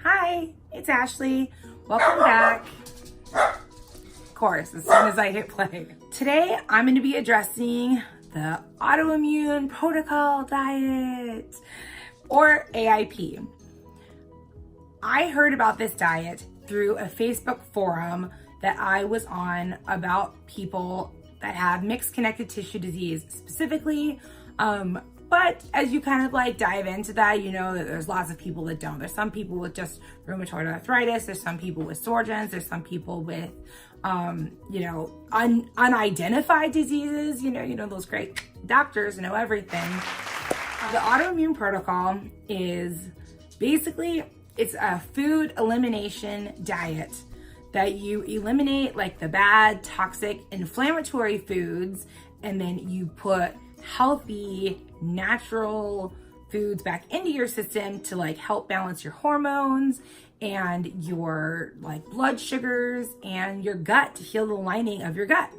Hi, it's Ashley. Welcome back. Of course, as soon as I hit play. Today, I'm going to be addressing the Autoimmune Protocol Diet, or AIP. I heard about this diet through a Facebook forum that I was on about people that have mixed connective tissue disease specifically. But as you kind of like dive into that, you know that there's lots of people that don't. There's some people with just rheumatoid arthritis. There's some people with Sjögren's. There's some people with, unidentified diseases. You know those great doctors know everything. The autoimmune protocol is basically, it's a food elimination diet that you eliminate like the bad, toxic, inflammatory foods, and then you put healthy, natural foods back into your system to like help balance your hormones and your like blood sugars and your gut to heal the lining of your gut.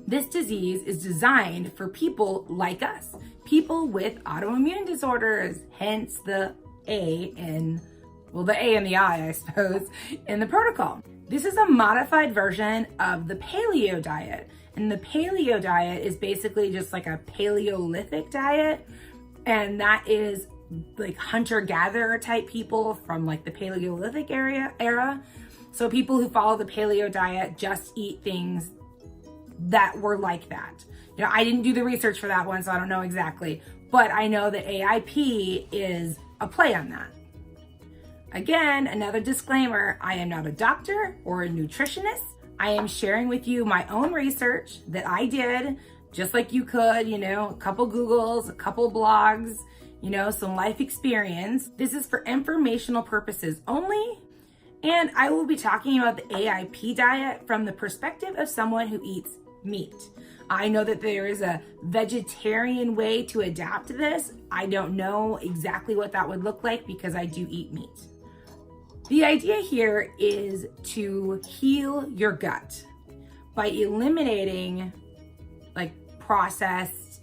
This disease is designed for people like us, people with autoimmune disorders, hence the A and the I suppose, in the protocol. This is a modified version of the paleo diet. And the paleo diet is basically just like a Paleolithic diet. And that is like hunter-gatherer type people from like the Paleolithic era. So people who follow the paleo diet just eat things that were like that. You know, I didn't do the research for that one, so I don't know exactly. But I know that AIP is a play on that. Again, another disclaimer, I am not a doctor or a nutritionist. I am sharing with you my own research that I did, just like you could, a couple Googles, a couple blogs, some life experience. This is for informational purposes only. And I will be talking about the AIP diet from the perspective of someone who eats meat. I know that there is a vegetarian way to adapt to this. I don't know exactly what that would look like because I do eat meat. The idea here is to heal your gut by eliminating like processed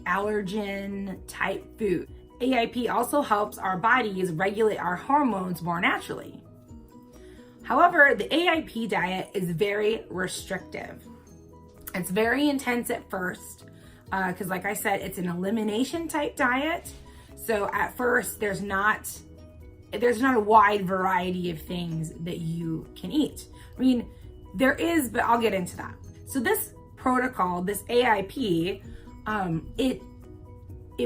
allergen type food. AIP also helps our bodies regulate our hormones more naturally. However, the AIP diet is very restrictive. It's very intense at first because like I said, it's an elimination type diet. So at first there's not a wide variety of things that you can eat. I mean, there is, but I'll get into that. So this protocol, this AIP, it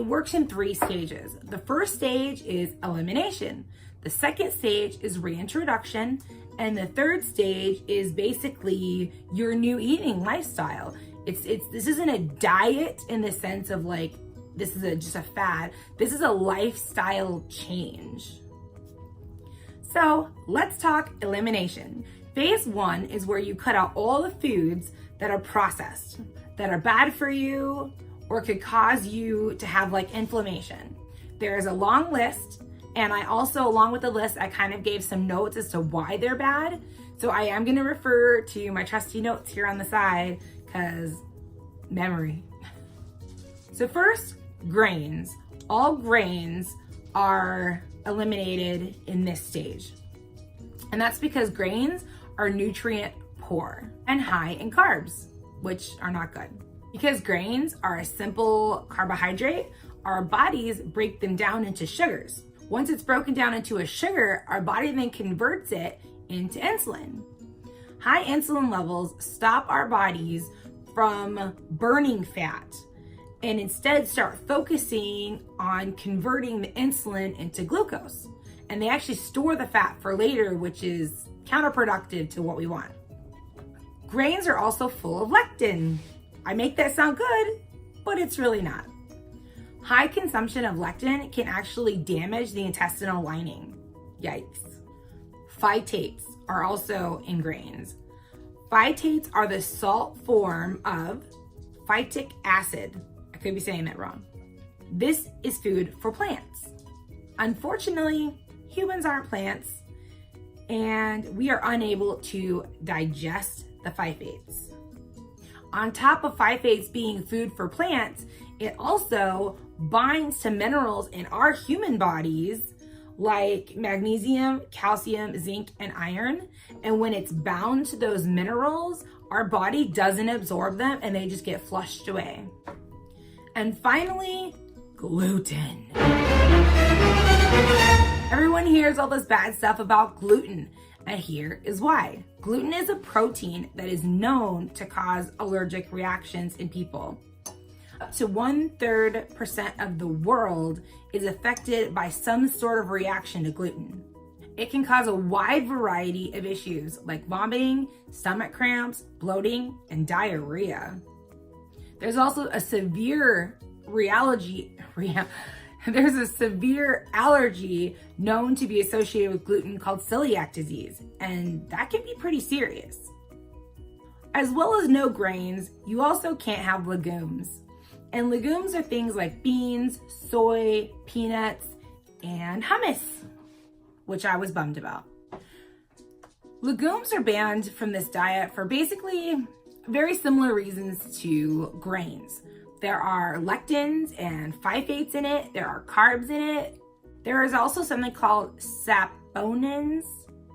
works in 3 stages. The first stage is elimination. The second stage is reintroduction. And the third stage is basically your new eating lifestyle. This isn't a diet in the sense of like, this is just a fad. This is a lifestyle change. So let's talk elimination. Phase 1 is where you cut out all the foods that are processed, that are bad for you, or could cause you to have like inflammation. There's a long list, and I also, along with the list, I kind of gave some notes as to why they're bad. So I am gonna refer to my trusty notes here on the side, because memory. So first, grains. All grains are eliminated in this stage. And that's because grains are nutrient poor and high in carbs, which are not good. Because grains are a simple carbohydrate, our bodies break them down into sugars. Once it's broken down into a sugar, our body then converts it into insulin. High insulin levels stop our bodies from burning fat and instead start focusing on converting the insulin into glucose. And they actually store the fat for later, which is counterproductive to what we want. Grains are also full of lectin. I make that sound good, but it's really not. High consumption of lectin can actually damage the intestinal lining. Yikes. Phytates are also in grains. Phytates are the salt form of phytic acid. I could be saying that wrong. This is food for plants. Unfortunately, humans aren't plants, and we are unable to digest the phytates. On top of phytates being food for plants, it also binds to minerals in our human bodies like magnesium, calcium, zinc, and iron. And when it's bound to those minerals, our body doesn't absorb them and they just get flushed away. And finally, gluten. Everyone hears all this bad stuff about gluten, and here is why. Gluten is a protein that is known to cause allergic reactions in people. Up to 1/3% of the world is affected by some sort of reaction to gluten. It can cause a wide variety of issues like vomiting, stomach cramps, bloating, and diarrhea. There's also a severe There's a severe allergy known to be associated with gluten called celiac disease, and that can be pretty serious. As well as no grains, you also can't have legumes. And legumes are things like beans, soy, peanuts, and hummus, which I was bummed about. Legumes are banned from this diet for basically very similar reasons to grains. There are lectins and phytates in it. There are carbs in it. There is also something called saponins,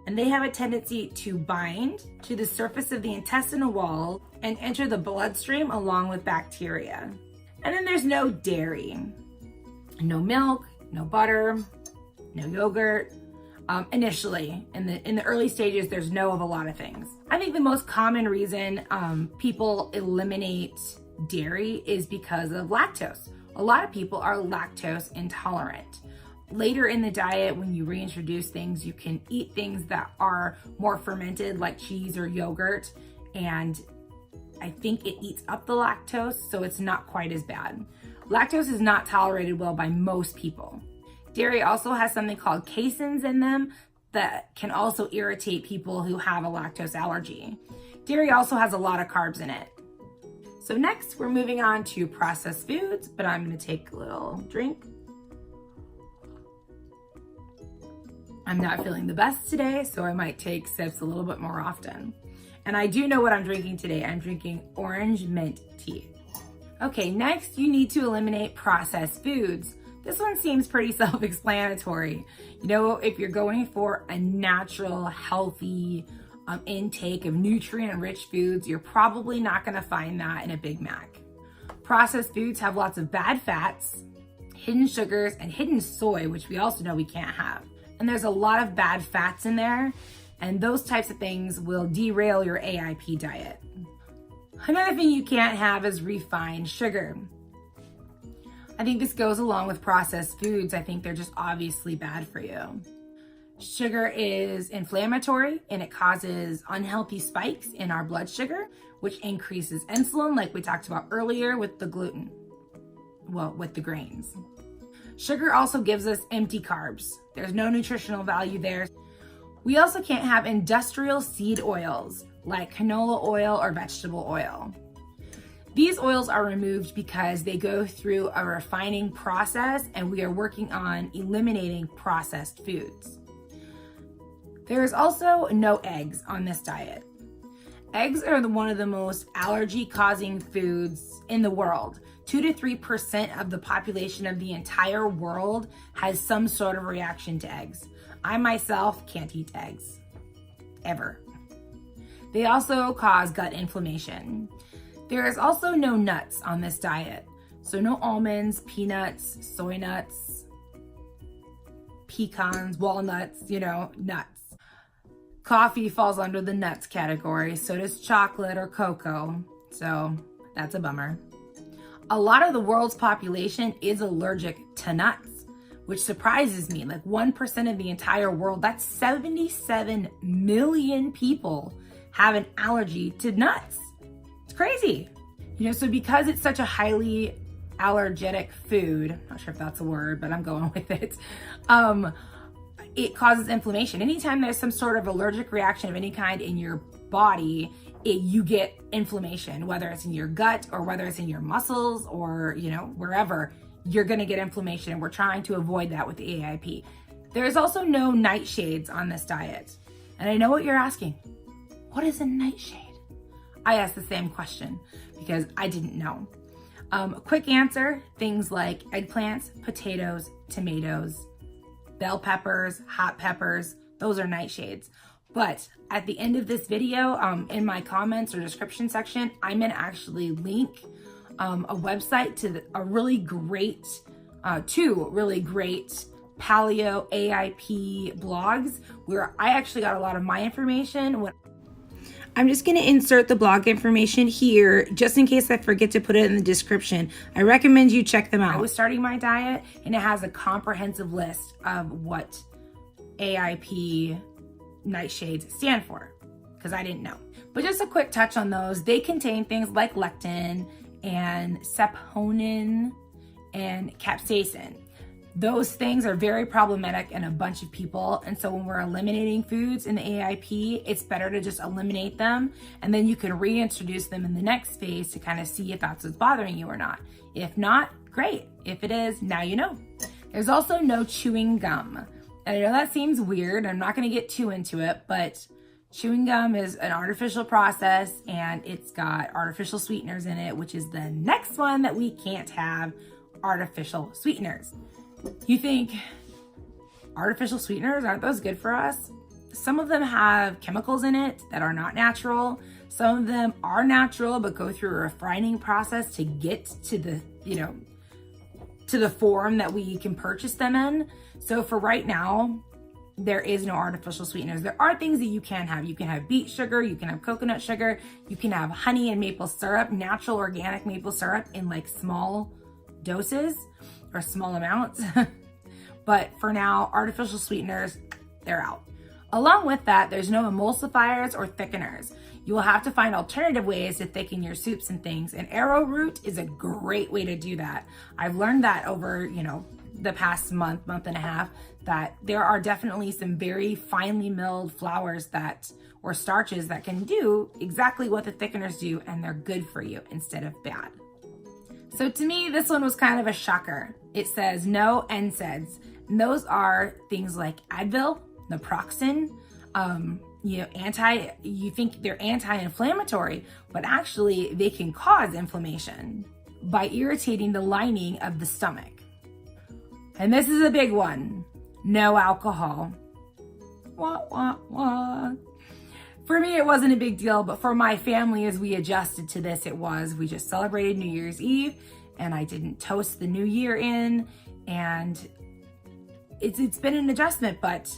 and they have a tendency to bind to the surface of the intestinal wall and enter the bloodstream along with bacteria. And then there's no dairy, no milk, no butter, no yogurt. Initially, in the early stages, there's no of a lot of things. I think the most common reason people eliminate dairy is because of lactose. A lot of people are lactose intolerant. Later in the diet, when you reintroduce things, you can eat things that are more fermented like cheese or yogurt, and I think it eats up the lactose, so it's not quite as bad. Lactose is not tolerated well by most people. Dairy also has something called caseins in them that can also irritate people who have a lactose allergy. Dairy also has a lot of carbs in it. So next, we're moving on to processed foods, but I'm gonna take a little drink. I'm not feeling the best today, so I might take sips a little bit more often. And I do know what I'm drinking today. I'm drinking orange mint tea. Okay, next you need to eliminate processed foods. This one seems pretty self-explanatory. You know, if you're going for a natural, healthy intake of nutrient-rich foods, you're probably not gonna find that in a Big Mac. Processed foods have lots of bad fats, hidden sugars, and hidden soy, which we also know we can't have. And there's a lot of bad fats in there, and those types of things will derail your AIP diet. Another thing you can't have is refined sugar. I think this goes along with processed foods. I think they're just obviously bad for you. Sugar is inflammatory and it causes unhealthy spikes in our blood sugar, which increases insulin, like we talked about earlier with the gluten, with the grains. Sugar also gives us empty carbs. There's no nutritional value there. We also can't have industrial seed oils like canola oil or vegetable oil. These oils are removed because they go through a refining process, and we are working on eliminating processed foods. There is also no eggs on this diet. Eggs are one of the most allergy-causing foods in the world. 2 to 3% of the population of the entire world has some sort of reaction to eggs. I myself can't eat eggs, ever. They also cause gut inflammation. There is also no nuts on this diet. So no almonds, peanuts, soy nuts, pecans, walnuts, nuts. Coffee falls under the nuts category, so does chocolate or cocoa. So that's a bummer. A lot of the world's population is allergic to nuts, which surprises me. Like 1% of the entire world, that's 77 million people have an allergy to nuts. It's crazy. So because it's such a highly allergenic food, not sure if that's a word, but I'm going with it, it causes inflammation. Anytime there's some sort of allergic reaction of any kind in your body, you get inflammation, whether it's in your gut or whether it's in your muscles or, wherever, you're gonna get inflammation. And we're trying to avoid that with the AIP. There's also no nightshades on this diet. And I know what you're asking. What is a nightshade? I asked the same question because I didn't know. Quick answer, things like eggplants, potatoes, tomatoes, bell peppers, hot peppers, those are nightshades. But at the end of this video, in my comments or description section, I'm gonna actually link a website to a really great, two really great paleo AIP blogs where I actually got a lot of my information. I'm just going to insert the blog information here just in case I forget to put it in the description. I recommend you check them out. I was starting my diet and it has a comprehensive list of what AIP nightshades stand for because I didn't know. But just a quick touch on those. They contain things like lectin and saponin and capsaicin. Those things are very problematic in a bunch of people. And so when we're eliminating foods in the AIP, it's better to just eliminate them. And then you can reintroduce them in the next phase to kind of see if that's what's bothering you or not. If not, great. If it is, now you know. There's also no chewing gum. And I know that seems weird. I'm not going to get too into it, but chewing gum is an artificial process and it's got artificial sweeteners in it, which is the next one that we can't have, artificial sweeteners. You think artificial sweeteners, aren't those good for us? Some of them have chemicals in it that are not natural. Some of them are natural, but go through a refining process to get to the, to the form that we can purchase them in. So for right now, there is no artificial sweeteners. There are things that you can have. You can have beet sugar, you can have coconut sugar, you can have honey and maple syrup, natural organic maple syrup in like small doses or small amounts. But for now, artificial sweeteners, they're out. Along with that, there's no emulsifiers or thickeners. You will have to find alternative ways to thicken your soups and things. And arrowroot is a great way to do that. I've learned that over, the past month and a half, that there are definitely some very finely milled flours or starches that can do exactly what the thickeners do, and they're good for you instead of bad. So to me, this one was kind of a shocker. It says no NSAIDs. And those are things like Advil, naproxen, you think they're anti-inflammatory, but actually they can cause inflammation by irritating the lining of the stomach. And this is a big one. No alcohol. Wah, wah, wah. For me, it wasn't a big deal, but for my family, as we adjusted to this, it was. We just celebrated New Year's Eve, and I didn't toast the new year in, and it's been an adjustment, but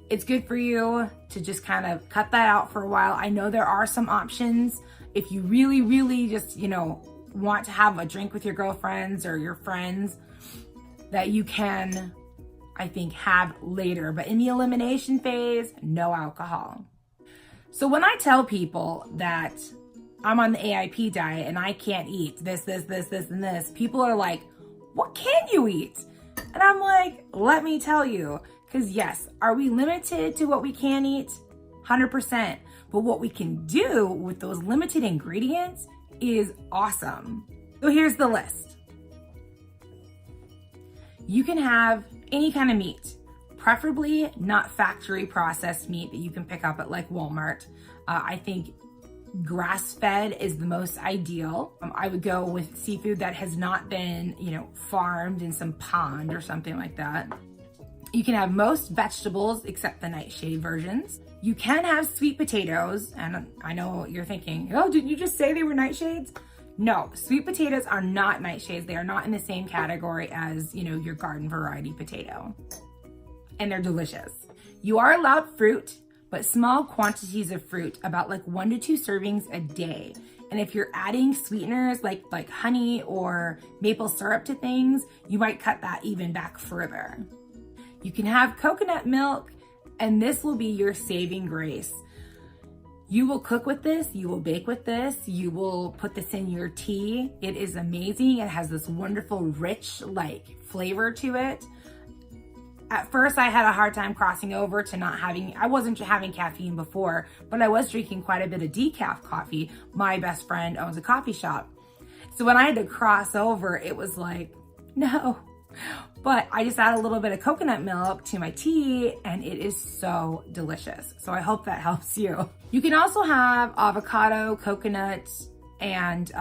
it's good for you to just kind of cut that out for a while. I know there are some options if you really, really just, want to have a drink with your girlfriends or your friends that you can, I think, have later. But in the elimination phase, no alcohol. So when I tell people that I'm on the AIP diet and I can't eat this, and this, people are like, what can you eat? And I'm like, let me tell you. Because yes, are we limited to what we can eat? 100%. But what we can do with those limited ingredients is awesome. So here's the list. You can have any kind of meat, preferably not factory processed meat that you can pick up at like Walmart. I think grass-fed is the most ideal. I would go with seafood that has not been, farmed in some pond or something like that. You can have most vegetables except the nightshade versions. You can have sweet potatoes, and I know what you're thinking, oh, did you just say they were nightshades? No, sweet potatoes are not nightshades. They are not in the same category as, your garden variety potato. And they're delicious. You are allowed fruit, but small quantities of fruit, about like 1 to 2 servings a day. And if you're adding sweeteners like honey or maple syrup to things, you might cut that even back further. You can have coconut milk, and this will be your saving grace. You will cook with this, you will bake with this, you will put this in your tea. It is amazing. It has this wonderful, rich, flavor to it. At first, I had a hard time crossing over to I wasn't having caffeine before, but I was drinking quite a bit of decaf coffee. My best friend owns a coffee shop. So when I had to cross over, it was like, no. But I just add a little bit of coconut milk to my tea, and it is so delicious. So I hope that helps you. You can also have avocado, coconut, and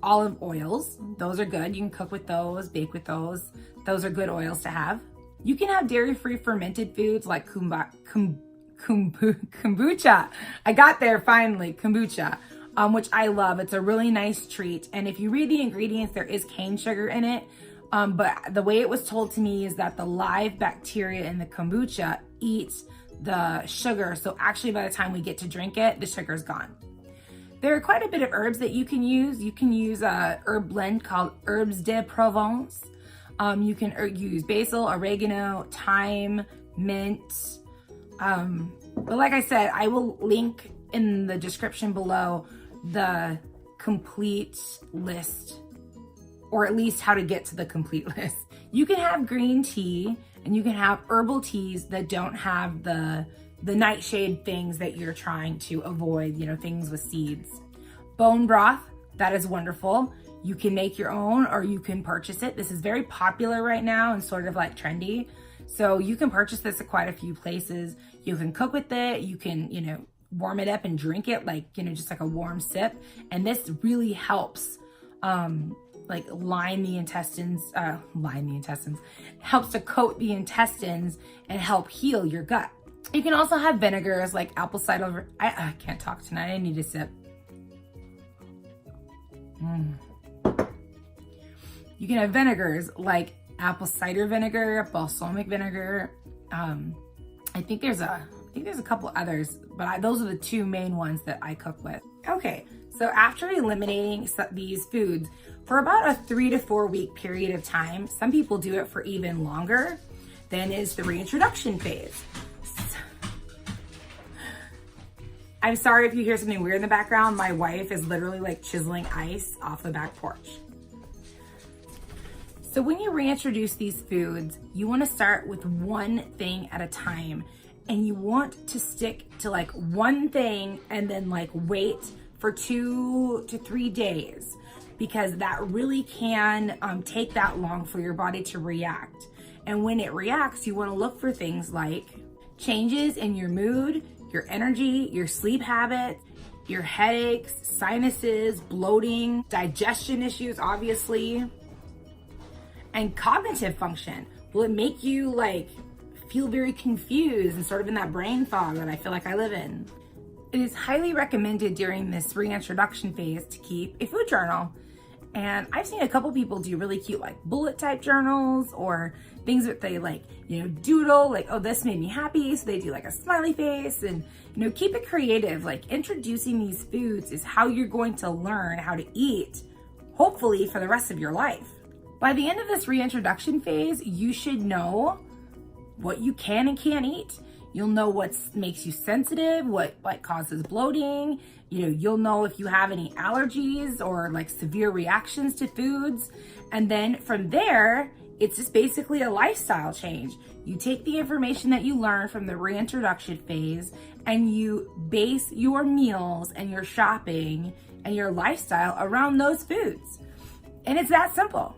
olive oils. Those are good. You can cook with those, bake with those. Those are good oils to have. You can have dairy-free fermented foods like kombucha. I got there finally, kombucha, which I love. It's a really nice treat. And if you read the ingredients, there is cane sugar in it. But the way it was told to me is that the live bacteria in the kombucha eats the sugar. So actually by the time we get to drink it, the sugar's gone. There are quite a bit of herbs that you can use. You can use a herb blend called Herbs de Provence. You can use basil, oregano, thyme, mint. But like I said, I will link in the description below the complete list, or at least how to get to the complete list. You can have green tea and you can have herbal teas that don't have the nightshade things that you're trying to avoid, you know, things with seeds. Bone broth, that is wonderful. You can make your own or you can purchase it. This is very popular right now and sort of like trendy. So you can purchase this at quite a few places. You can cook with it. You can, you know, warm it up and drink it like, you know, just like a warm sip. And this really helps like line the intestines, helps to coat the intestines and help heal your gut. You can also have vinegars like apple cider. I can't talk tonight. I need a sip. You can have vinegars like apple cider vinegar, balsamic vinegar. I think there's a couple others, but those are the two main ones that I cook with. Okay, so after eliminating these foods for about a 3 to 4 week period of time, some people do it for even longer, then is the reintroduction phase. I'm sorry if you hear something weird in the background. My wife is literally like chiseling ice off the back porch. So when you reintroduce these foods, you want to start with one thing at a time, and you want to stick to like one thing and then like wait for 2 to 3 days, because that really can take that long for your body to react. And when it reacts, you want to look for things like changes in your mood, your energy, your sleep habits, your headaches, sinuses, bloating, digestion issues, obviously, and cognitive function. Will it make you like feel very confused and sort of in that brain fog that I feel like I live in? It is highly recommended during this reintroduction phase to keep a food journal. And I've seen a couple people do really cute like bullet type journals, or things that they like, you know, doodle like, oh, this made me happy. So they do like a smiley face, and, you know, keep it creative. Like introducing these foods is how you're going to learn how to eat, hopefully for the rest of your life. By the end of this reintroduction phase, you should know what you can and can't eat. You'll know what makes you sensitive, what causes bloating. You know, you'll know if you have any allergies or like severe reactions to foods. And then from there, it's just basically a lifestyle change. You take the information that you learn from the reintroduction phase and you base your meals and your shopping and your lifestyle around those foods. And it's that simple.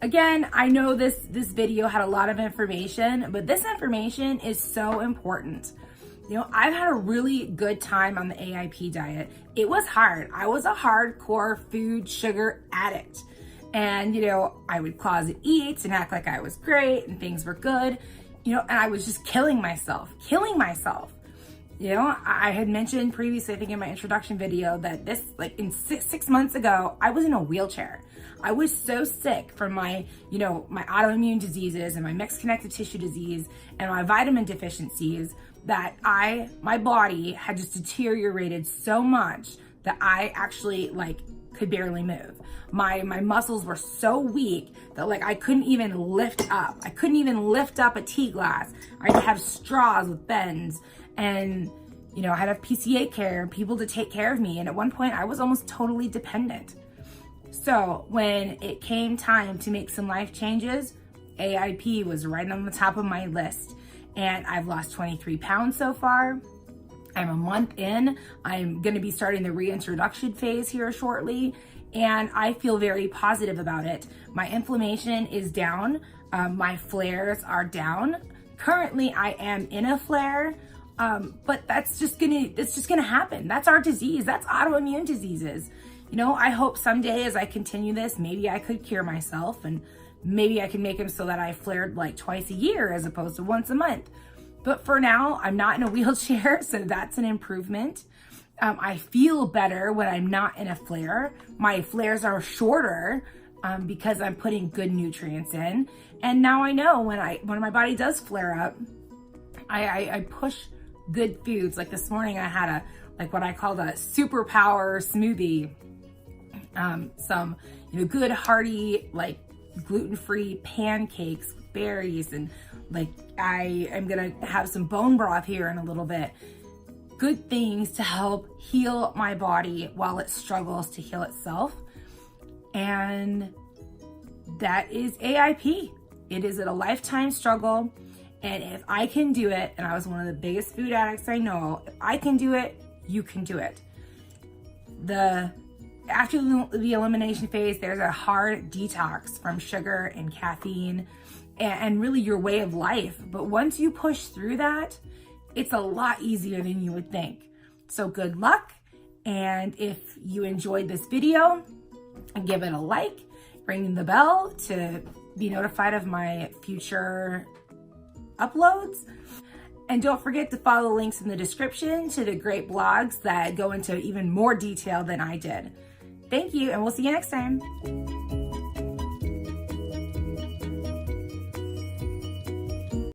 Again, I know this video had a lot of information, but this information is so important. You know, I've had a really good time on the AIP diet. It was hard. I was a hardcore food sugar addict. And, you know, I would closet eat and act like I was great and things were good, you know, and I was just killing myself. You know, I had mentioned previously, I think in my introduction video, that this, like in six months ago, I was in a wheelchair. I was so sick from my, you know, my autoimmune diseases and my mixed connective tissue disease and my vitamin deficiencies that my body had just deteriorated so much that I actually like could barely move. My muscles were so weak that like I couldn't even lift up. I couldn't even lift up a tea glass. I had to have straws with bends, and you know, I had to have PCA care and people to take care of me. And at one point I was almost totally dependent. So when it came time to make some life changes, AIP was right on the top of my list. And I've lost 23 pounds so far. I'm a month in. I'm gonna be starting the reintroduction phase here shortly. And I feel very positive about it. My inflammation is down. My flares are down. Currently I am in a flare, but that's just gonna happen. That's our disease. That's autoimmune diseases. You know, I hope someday as I continue this, maybe I could cure myself and Maybe I can make them so that I flared like twice a year as opposed to once a month. But for now, I'm not in a wheelchair, so that's an improvement. I feel better when I'm not in a flare. My flares are shorter because I'm putting good nutrients in. And now I know when my body does flare up, I push good foods. Like this morning I had what I called a superpower smoothie. Some, good hearty, like gluten-free pancakes, berries, and I'm gonna have some bone broth here in a little bit. Good things to help heal my body while it struggles to heal itself. And that is AIP. It is a lifetime struggle. And if I can do it, and I was one of the biggest food addicts I know, if I can do it, you can do it. After the elimination phase, there's a hard detox from sugar and caffeine and really your way of life. But once you push through that, it's a lot easier than you would think. So good luck. And if you enjoyed this video, give it a like, ring the bell to be notified of my future uploads. And don't forget to follow the links in the description to the great blogs that go into even more detail than I did. Thank you, and we'll see you next time.